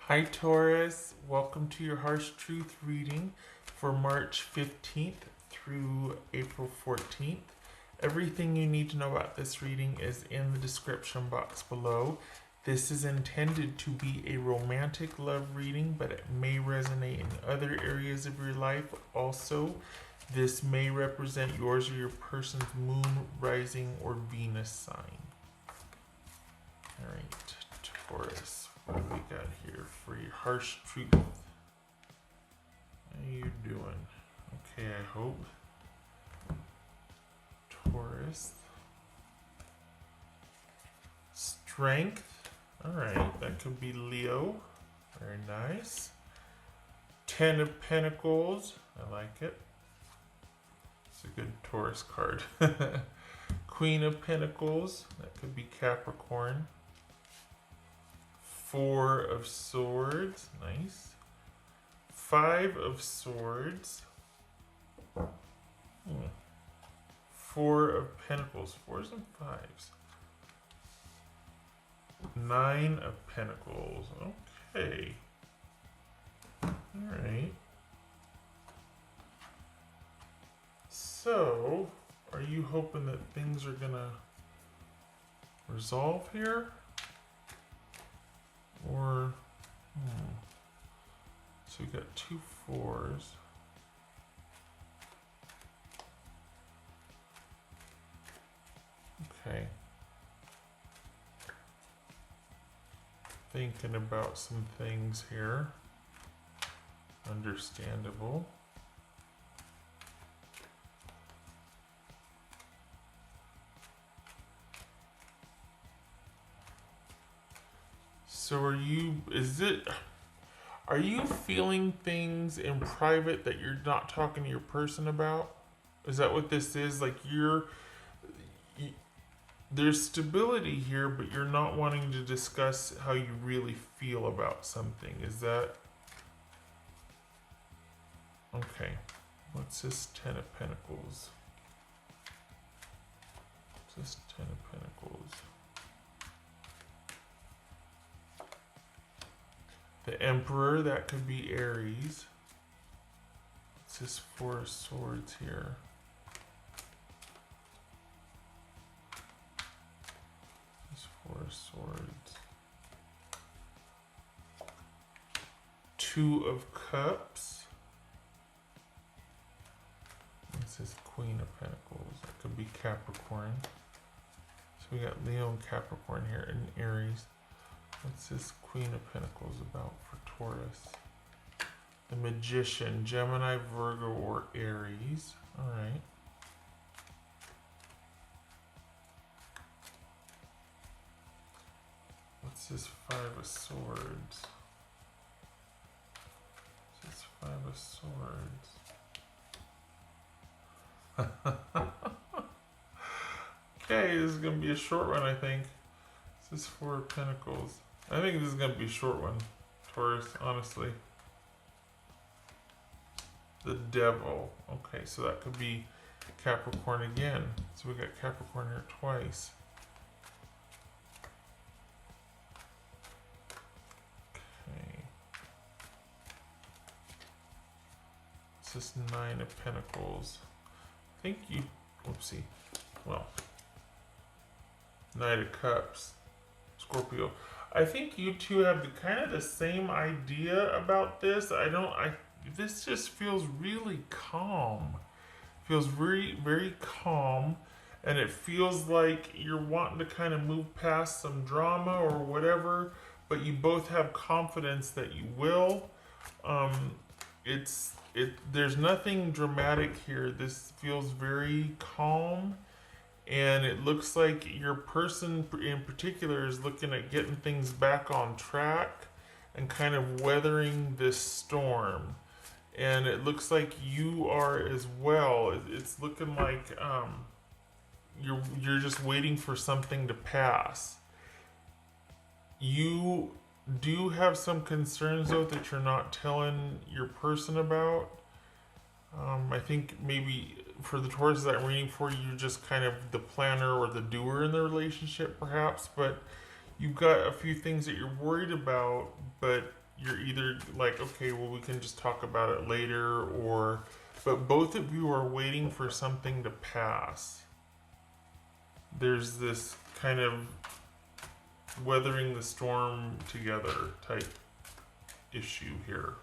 Hi Taurus, welcome to your Harsh Truth reading for March 15th through April 14th. Everything you need to know about this reading is in the description box below. This is intended to be a romantic love reading, but it may resonate in other areas of your life also. This may represent yours or your person's moon, rising, or Venus sign. Alright, Taurus, what do we got here for your harsh truth? How you doing? Okay, I hope. Taurus. Strength. Alright, that could be Leo. Very nice. Ten of Pentacles. I like it. It's a good Taurus card. Queen of Pentacles. That could be Capricorn. Four of Swords. Nice. Five of Swords. Four of Pentacles. Fours and fives. Nine of Pentacles. Okay. Alright. So, are you hoping that things are gonna resolve here? Or, so we got two fours. Okay. Thinking about some things here. Understandable. So are you feeling things in private that you're not talking to your person about? Is that what this is? Like there's stability here, but you're not wanting to discuss how you really feel about something. Is that okay? What's this Ten of Pentacles? What's this Ten of Pentacles? The Emperor, that could be Aries. What's this Four of Swords here? This Four of Swords. Two of Cups. This is Queen of Pentacles. That could be Capricorn. So we got Leo and Capricorn here, and Aries. What's this Queen of Pentacles about for Taurus? The Magician, Gemini, Virgo, or Aries. Alright. What's this Five of Swords? What's this Five of Swords? Okay, this is going to be a short one, I think. This is Four of Pentacles. I think this is going to be a short one, Taurus, honestly. The Devil. Okay, so that could be Capricorn again. So we got Capricorn here twice. Okay. This is Nine of Pentacles. I think you... Whoopsie. Well. Knight of Cups. Scorpio. I think you two have the same idea about this. This just feels really calm. Feels very, very calm, and it feels like you're wanting to kind of move past some drama or whatever, but you both have confidence that you will. There's nothing dramatic here. This feels very calm. And it looks like your person in particular is looking at getting things back on track and kind of weathering this storm. And it looks like you are as well. It's looking like you're just waiting for something to pass. You do have some concerns though that you're not telling your person about. I think maybe for the Taurus that I'm reading for, you're just kind of the planner or the doer in the relationship, perhaps. But you've got a few things that you're worried about, but you're either like, okay, well, we can just talk about it later, or, but both of you are waiting for something to pass. There's this kind of weathering the storm together type issue here.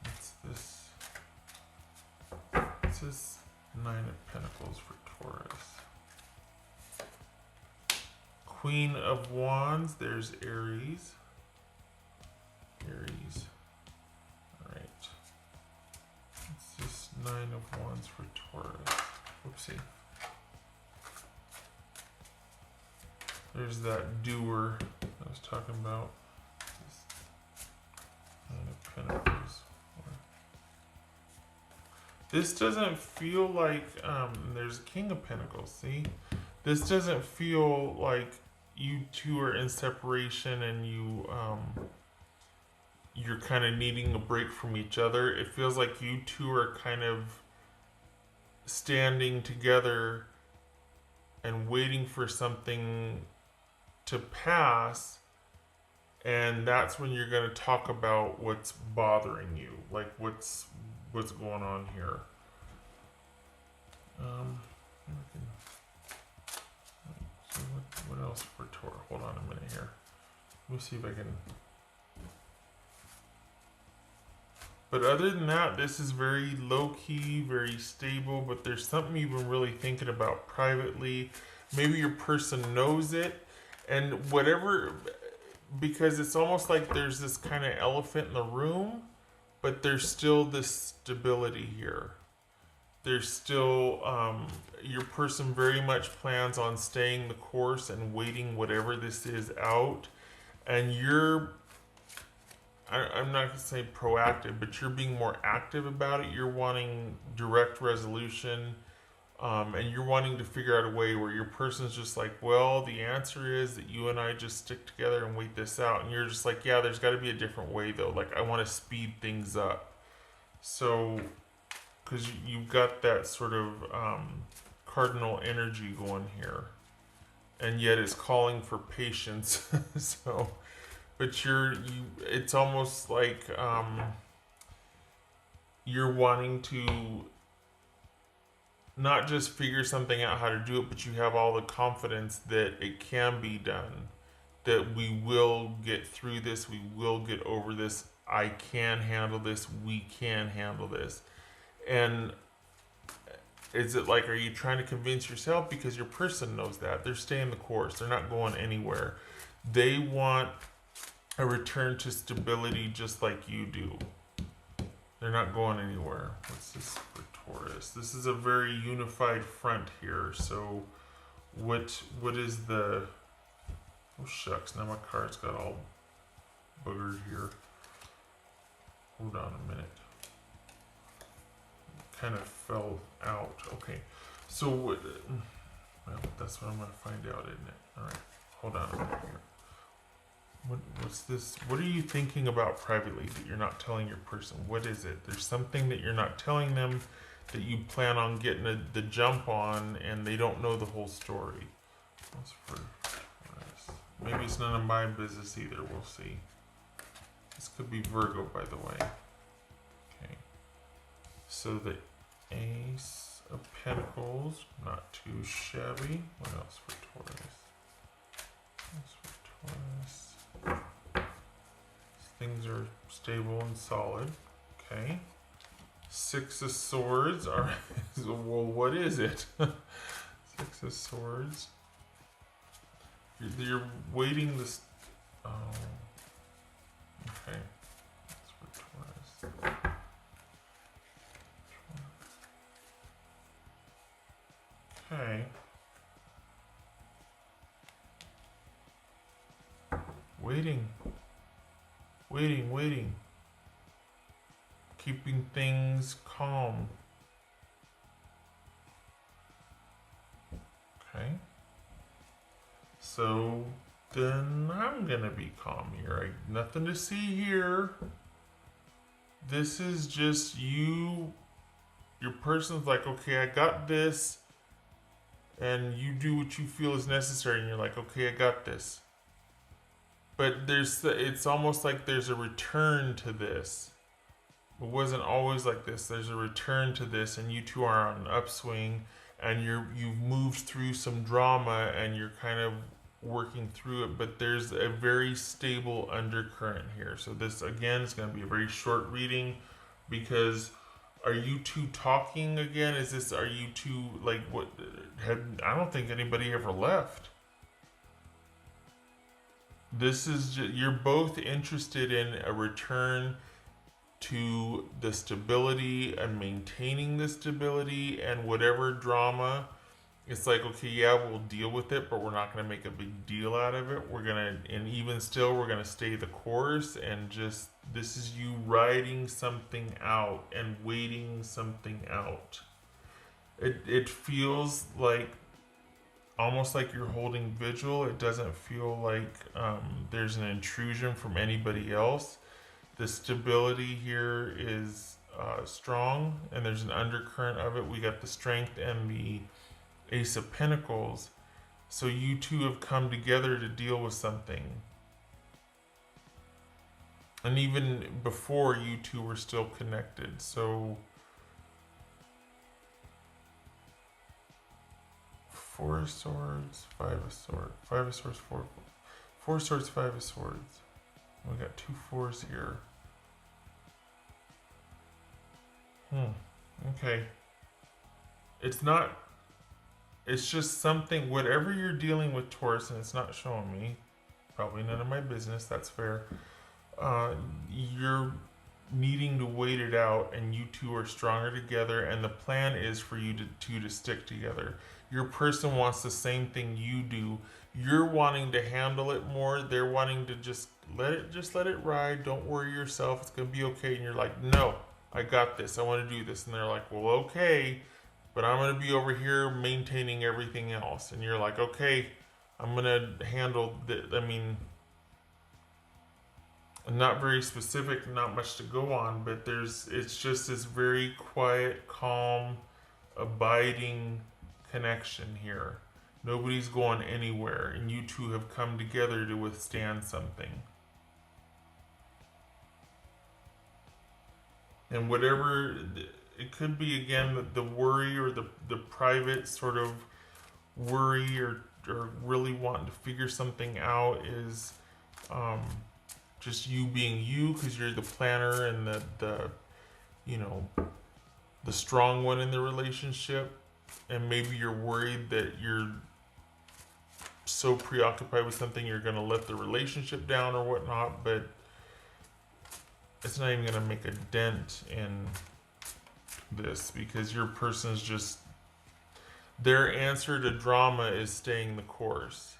What's this? This is Nine of Pentacles for Taurus. Queen of Wands, there's Aries. Aries. Alright. It's this Nine of Wands for Taurus. Whoopsie. There's that doer I was talking about. Nine of Pentacles. This doesn't feel like, there's a King of Pentacles, see? This doesn't feel like you two are in separation and you're kind of needing a break from each other. It feels like you two are kind of standing together and waiting for something to pass, and that's when you're going to talk about what's bothering you, like what's going on here. So what else for Taurus? Hold on a minute here. Let me see if I can. But other than that, this is very low-key, very stable, but there's something you've been really thinking about privately. Maybe your person knows it, and whatever, because it's almost like there's this kind of elephant in the room, but there's still this stability here. There's still, your person very much plans on staying the course and waiting whatever this is out, and you're, I'm not going to say proactive, but you're being more active about it. You're wanting direct resolution, and you're wanting to figure out a way where your person's just like, well, the answer is that you and I just stick together and wait this out. And you're just like, yeah, there's got to be a different way, though. Like, I want to speed things up. So, because you've got that sort of cardinal energy going here. And yet it's calling for patience. So... But it's almost like you're wanting to not just figure something out how to do it, but you have all the confidence that it can be done, that we will get through this, we will get over this, I can handle this, we can handle this. And is it like, are you trying to convince yourself? Because your person knows that. They're staying the course. They're not going anywhere. They want a return to stability just like you do. They're not going anywhere. What's this for Taurus? This is a very unified front here. So what is the... Oh shucks, now my card's got all boogered here. Hold on a minute. It kind of fell out. Okay. So what... Well, that's what I'm going to find out, isn't it? Alright. Hold on a minute here. What's this? What are you thinking about privately that you're not telling your person? What is it? There's something that you're not telling them that you plan on getting the jump on, and they don't know the whole story. What's for Taurus? Maybe it's none of my business either. We'll see. This could be Virgo, by the way. Okay. So the Ace of Pentacles, not too shabby. What else for Taurus? What's for Taurus? Things are stable and solid. Okay. Six of Swords. All right. Well, what is it? Six of Swords. You're waiting this. Oh. Okay. That's for Taurus. Okay. Waiting. Keeping things calm. Okay. So then I'm gonna be calm here. Nothing to see here. This is just you. Your person's like, okay, I got this. And you do what you feel is necessary. And you're like, okay, I got this. but it's almost like there's a return to this. It wasn't always like this. There's a return to this, and you two are on an upswing, and you've moved through some drama, and you're kind of working through it. But there's a very stable undercurrent here. So this again is going to be a very short reading, because are you two talking again? Are you two like what? I don't think anybody ever left. You're both interested in a return to the stability and maintaining the stability, and whatever drama, it's like, okay, yeah, we'll deal with it, but we're not going to make a big deal out of it. And even still, we're going to stay the course, and just, this is you riding something out and waiting something out. It feels like almost like you're holding vigil. It doesn't feel like there's an intrusion from anybody else. The stability here is strong, and there's an undercurrent of it. We got the strength and the Ace of Pentacles. So you two have come together to deal with something. And even before, you two were still connected. So Four of Swords, Five of Swords, Five of Swords, Four Swords, Five of Swords. We got 2 4s here. Okay. It's just something, whatever you're dealing with, Taurus, and it's not showing me. Probably none of my business, that's fair. You're needing to wait it out, and you two are stronger together, and the plan is for you to stick together. Your person wants the same thing you do. You're wanting to handle it more. They're wanting to just let it ride. Don't worry yourself. It's going to be okay. And you're like, no, I got this. I want to do this. And they're like, well, okay, but I'm going to be over here maintaining everything else. And you're like, okay, I'm going to handle not very specific, not much to go on, but it's just this very quiet, calm, abiding connection here. Nobody's going anywhere, and you two have come together to withstand something. And whatever it could be, again, the worry or the private sort of worry or really wanting to figure something out is just you being you, because you're the planner and the strong one in the relationship. And maybe you're worried that you're so preoccupied with something you're going to let the relationship down or whatnot, but it's not even going to make a dent in this, because your person's just, their answer to drama is staying the course,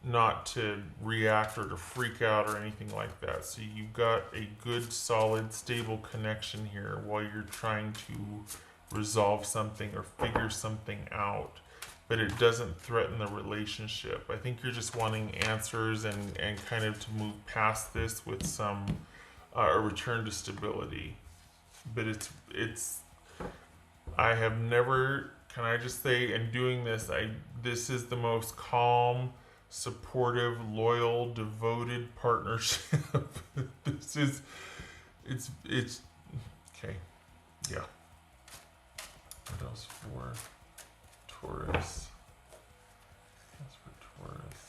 not to react or to freak out or anything like that. So you've got a good, solid, stable connection here while you're trying to resolve something or figure something out, but it doesn't threaten the relationship. I think you're just wanting answers and kind of to move past this with some a return to stability. But it's I have never, can I just say, in doing this, this is the most calm, supportive, loyal, devoted partnership. It's okay. Yeah. What else for Taurus? That's for Taurus.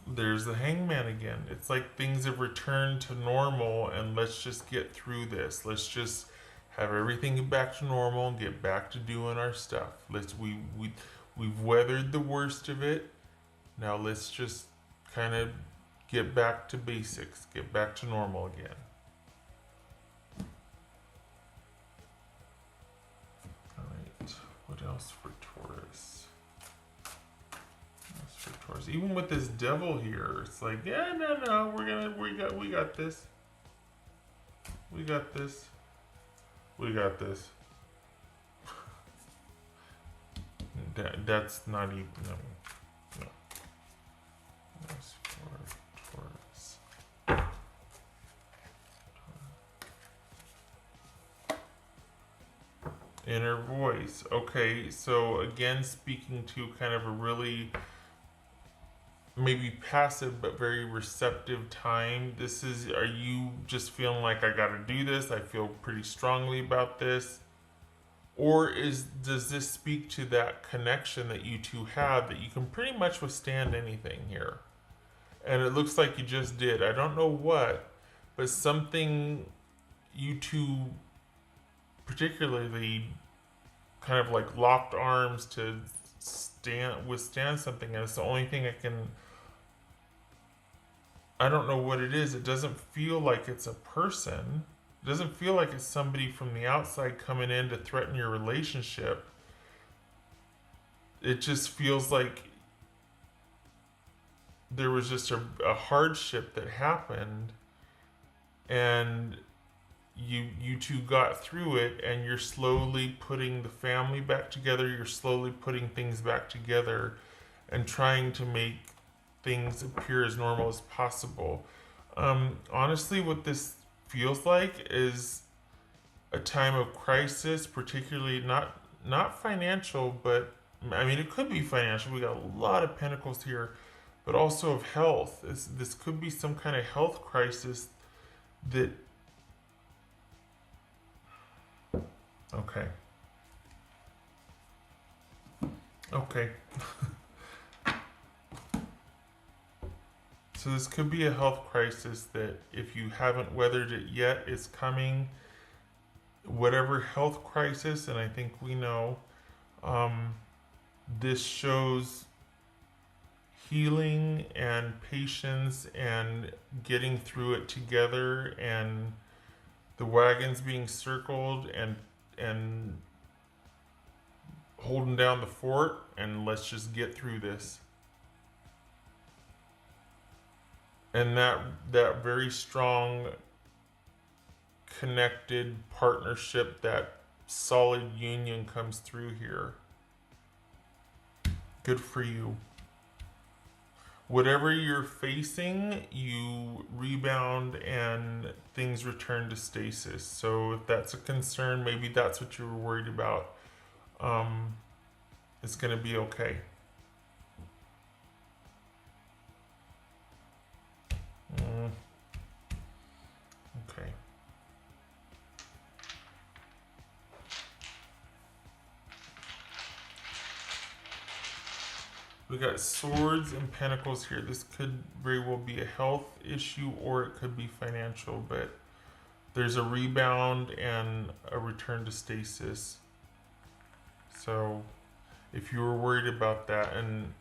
There's the Hangman again. It's like things have returned to normal, and let's just get through this. Let's just have everything get back to normal and get back to doing our stuff. We've weathered the worst of it. Now let's just kind of get back to basics, get back to normal again. What else for Taurus? Even with this devil here, it's like, yeah, no, we got this. We got this. We got this. That's not even, no. That's for Taurus. Inner voice. Okay, so again, speaking to kind of a really maybe passive but very receptive time. Are you just feeling like I gotta do this? I feel pretty strongly about this. Or does this speak to that connection that you two have, that you can pretty much withstand anything here? And it looks like you just did. I don't know what, but something you two particularly kind of like locked arms to withstand something, and it's the only thing I don't know what it is. It doesn't feel like it's a person. It doesn't feel like it's somebody from the outside coming in to threaten your relationship. It just feels like there was just a hardship that happened, and you two got through it, and you're slowly putting the family back together. You're slowly putting things back together and trying to make things appear as normal as possible. Honestly, what this feels like is a time of crisis, particularly not financial, but I mean it could be financial. We got a lot of pentacles here, but also of health. This could be some kind of health crisis that. Okay. Okay. So this could be a health crisis that, if you haven't weathered it yet, is coming. Whatever health crisis, and I think we know, this shows healing and patience and getting through it together, and the wagons being circled, and holding down the fort, and let's just get through this. And that very strong connected partnership, that solid union comes through here. Good for you. Whatever you're facing, you rebound and things return to stasis. So if that's a concern, maybe that's what you were worried about. It's going to be okay. Okay. We got swords and pentacles here. This could very well be a health issue, or it could be financial, but there's a rebound and a return to stasis. So if you were worried about that, and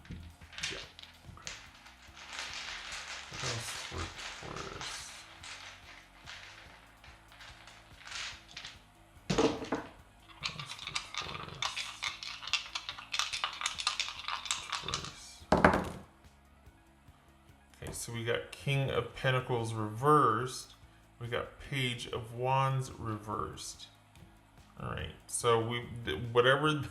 yeah. Okay. What else worked for us? So we got King of Pentacles reversed. We got Page of Wands reversed. All right. So whatever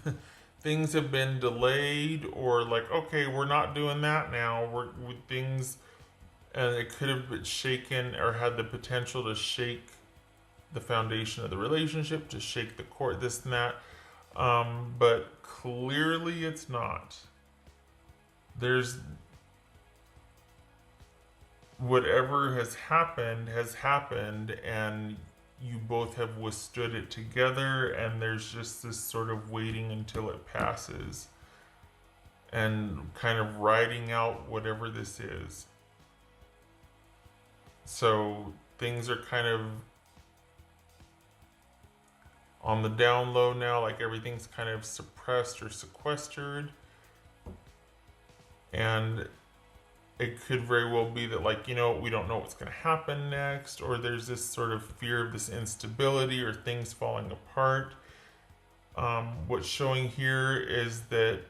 things have been delayed, or like, okay, we're not doing that now. We're with things, and it could have been shaken or had the potential to shake the foundation of the relationship, to shake the core, this and that. But clearly it's not. There's whatever has happened, and you both have withstood it together, and there's just this sort of waiting until it passes and kind of riding out whatever this is. So things are kind of on the down low now, like everything's kind of suppressed or sequestered, and it could very well be that, like, we don't know what's going to happen next, or there's this sort of fear of this instability or things falling apart. What's showing here is that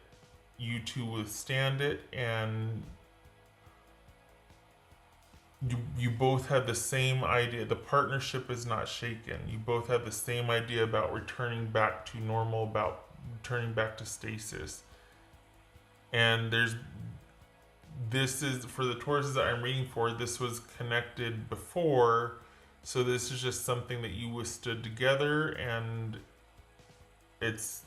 you two withstand it, and you both had the same idea. The partnership is not shaken. You both had the same idea about returning back to normal, about returning back to stasis. And this is, for the Tauruses that I'm reading for, this was connected before, so this is just something that you withstood together, and it's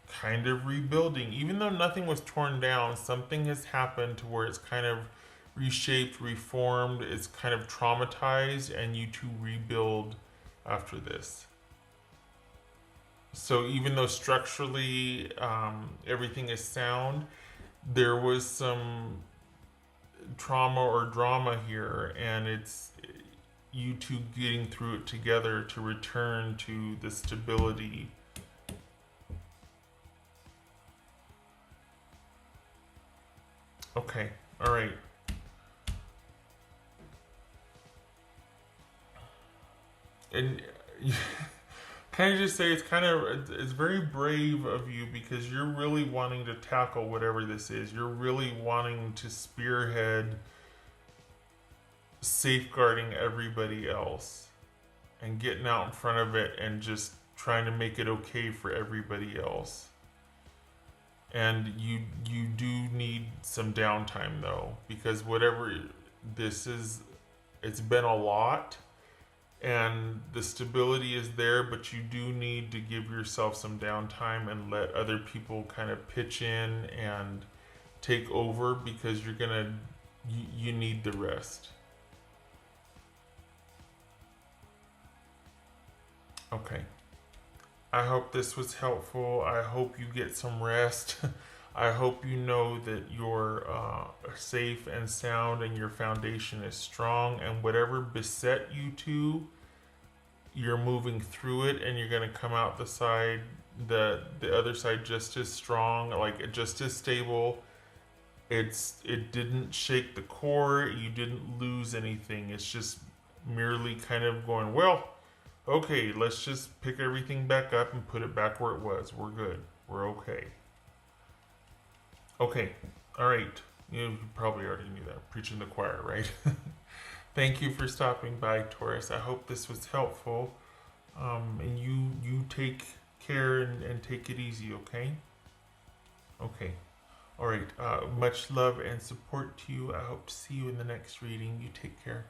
kind of rebuilding. Even though nothing was torn down, something has happened to where it's kind of reshaped, reformed, it's kind of traumatized, and you two rebuild after this. So even though structurally everything is sound, there was some trauma or drama here, and it's you two getting through it together to return to the stability. Okay, all right. And can I just say it's very brave of you because you're really wanting to tackle whatever this is. You're really wanting to spearhead safeguarding everybody else and getting out in front of it and just trying to make it okay for everybody else. And you do need some downtime though, because whatever this is, it's been a lot, and the stability is there, but you do need to give yourself some downtime and let other people kind of pitch in and take over, because you need the rest. Okay. I hope this was helpful. I hope you get some rest. I hope you know that you're safe and sound and your foundation is strong, and whatever beset you two, you're moving through it, and you're going to come out the other side just as strong, like just as stable. It didn't shake the core. You didn't lose anything. It's just merely kind of going, well, okay, let's just pick everything back up and put it back where it was. We're good. We're okay. Okay, all right. You probably already knew that. Preaching the choir, right? Thank you for stopping by, Taurus. I hope this was helpful. And you take care and take it easy, okay? Okay. All right. Much love and support to you. I hope to see you in the next reading. You take care.